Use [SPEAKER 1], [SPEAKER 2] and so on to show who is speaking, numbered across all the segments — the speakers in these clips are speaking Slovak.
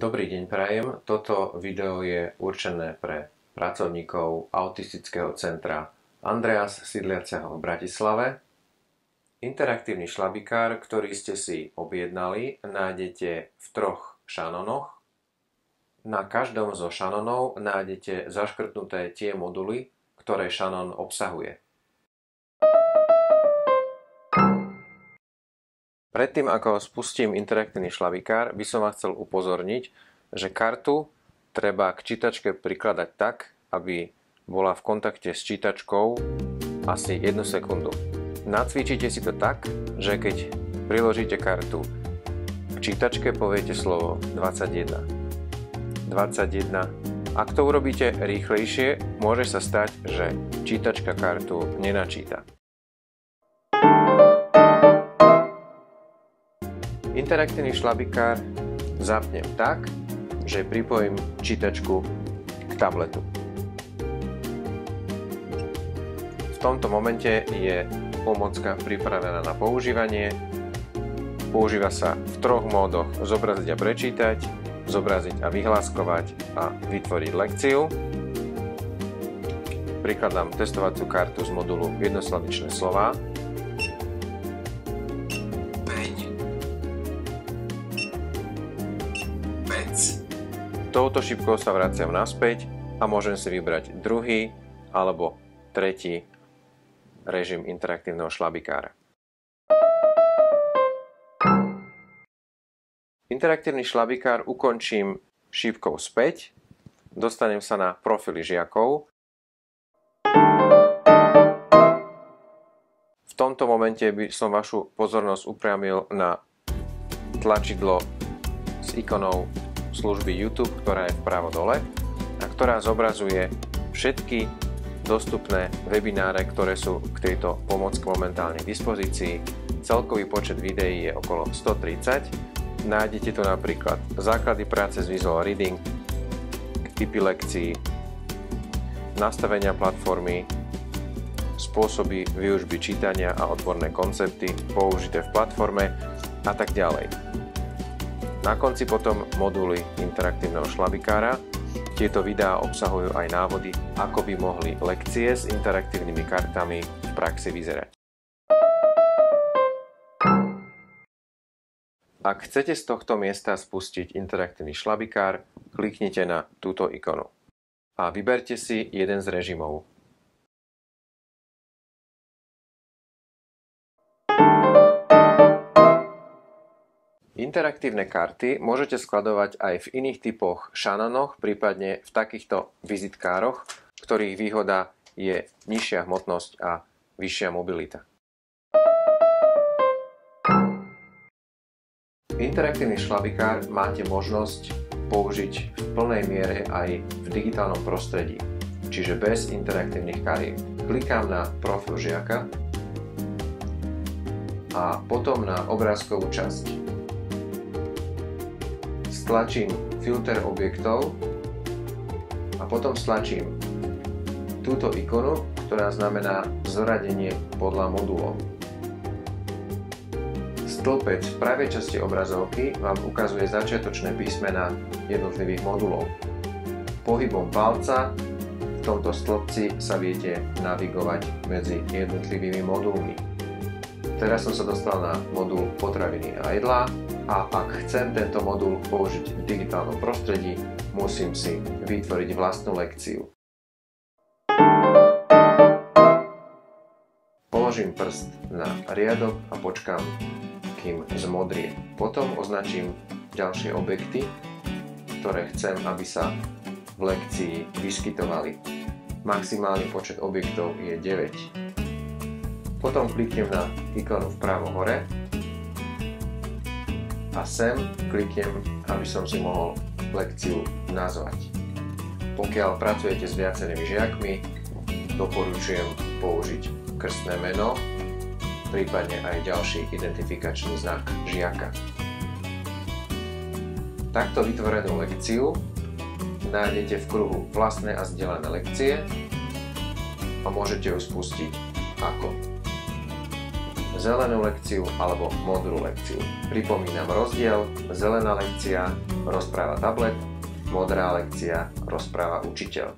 [SPEAKER 1] Dobrý deň prajem. Toto video je určené pre pracovníkov autistického centra Andreas sídliaceho v Bratislave. Interaktívny šlabikár, ktorý ste si objednali, nájdete v 3 šanónoch. Na každom zo šanónov nájdete zaškrtnuté tie moduly, ktoré šanón obsahuje. Predtým, ako spustím interaktívny šlabikár, by som vás chcel upozorniť, že kartu treba k čítačke prikladať tak, aby bola v kontakte s čítačkou asi 1 sekundu. Nacvičite si to tak, že keď priložíte kartu k čítačke, poviete slovo 21. 21. Ak to urobíte rýchlejšie, môže sa stať, že čítačka kartu nenačíta. Interaktívny šlabikár zapnem tak, že pripojím čítačku k tabletu. V tomto momente je pomôcka pripravená na používanie. Používa sa v 3 módoch: zobraziť a prečítať, zobraziť a vyhláskovať a vytvoriť lekciu. Prikladám testovaciu kartu z modulu jednoslabičné slová. Touto šipkou sa vraciam naspäť a môžem si vybrať druhý alebo tretí režim interaktívneho šlabikára. Interaktívny šlabikár ukončím šipkou späť, dostanem sa na profily žiakov. V tomto momente by som vašu pozornosť upriamil na tlačidlo s ikonou služby YouTube, ktorá je vpravo dole a ktorá zobrazuje všetky dostupné webináre, ktoré sú k tejto pomôcke momentálne k dispozícii. Celkový počet videí je okolo 130. Nájdete tu napríklad základy práce s Visual Reading, typy lekcií, nastavenia platformy, spôsoby výučby čítania a odborné koncepty použité v platforme a tak ďalej. Na konci potom moduly interaktívneho šlabikára. Tieto videá obsahujú aj návody, ako by mohli lekcie s interaktívnymi kartami v praxi vyzerať. Ak chcete z tohto miesta spustiť interaktívny šlabikár, kliknite na túto ikonu a vyberte si jeden z režimov. Interaktívne karty môžete skladovať aj v iných typoch šanónoch, prípadne v takýchto vizitkároch, ktorých výhoda je nižšia hmotnosť a vyššia mobilita. Interaktívny šlabikár máte možnosť použiť v plnej miere aj v digitálnom prostredí, čiže bez interaktívnych kariet. Klikám na profil žiaka a potom na obrázkovú časť. Stlačím filter objektov a potom stlačím túto ikonu, ktorá znamená zoradenie podľa modulov. Stĺpec v pravej časti obrazovky vám ukazuje začiatočné písmená jednotlivých modulov. Pohybom palca v tomto stĺpci sa viete navigovať medzi jednotlivými modulmi. Teraz som sa dostal na modul potraviny a jedlá a ak chcem tento modul použiť v digitálnom prostredí, musím si vytvoriť vlastnú lekciu. Položím prst na riadok a počkám, kým zmodrie. Potom označím ďalšie objekty, ktoré chcem, aby sa v lekcii vyskytovali. Maximálny počet objektov je 9. Potom kliknem na ikonu vpravo hore a sem kliknem, aby som si mohol lekciu nazvať. Pokiaľ pracujete s viacerými žiakmi, doporučujem použiť krstné meno, prípadne aj ďalší identifikačný znak žiaka. Takto vytvorenú lekciu nájdete v kruhu vlastné a zdieľané lekcie a môžete ju spustiť ako zelenú lekciu alebo modrú lekciu. Pripomínam rozdiel: zelená lekcia rozpráva tablet, modrá lekcia, rozpráva učiteľ.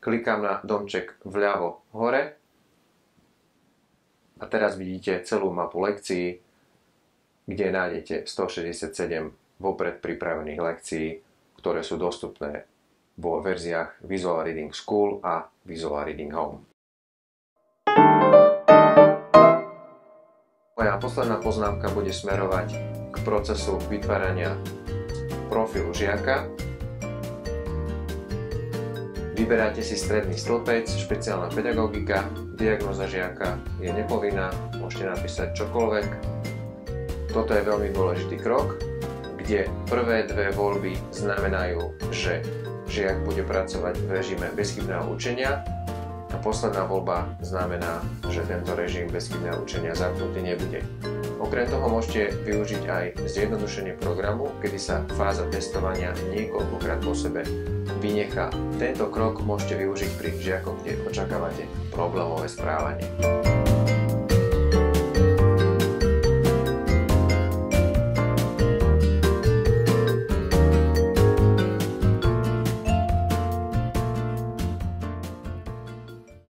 [SPEAKER 1] Klikám na domček vľavo hore a teraz vidíte celú mapu lekcií, kde nájdete 167 vopred pripravených lekcií, ktoré sú dostupné vo verziách Visual Reading School a Visual Reading Home. Moja posledná poznámka bude smerovať k procesu vytvárania profilu žiaka. Vyberáte si stredný stĺpec, špeciálna pedagogika, diagnóza žiaka je nepovinná, môžete napísať čokoľvek. Toto je veľmi dôležitý krok, kde prvé dve voľby znamenajú, že žiak bude pracovať v režime bezchybného učenia a posledná voľba znamená, že tento režim bezchybného učenia zapnutý nebude. Okrem toho môžete využiť aj zjednodušenie programu, kedy sa fáza testovania niekoľkokrát po sebe vynechá. Tento krok môžete využiť pri žiakoch, kde očakávate problémové správanie.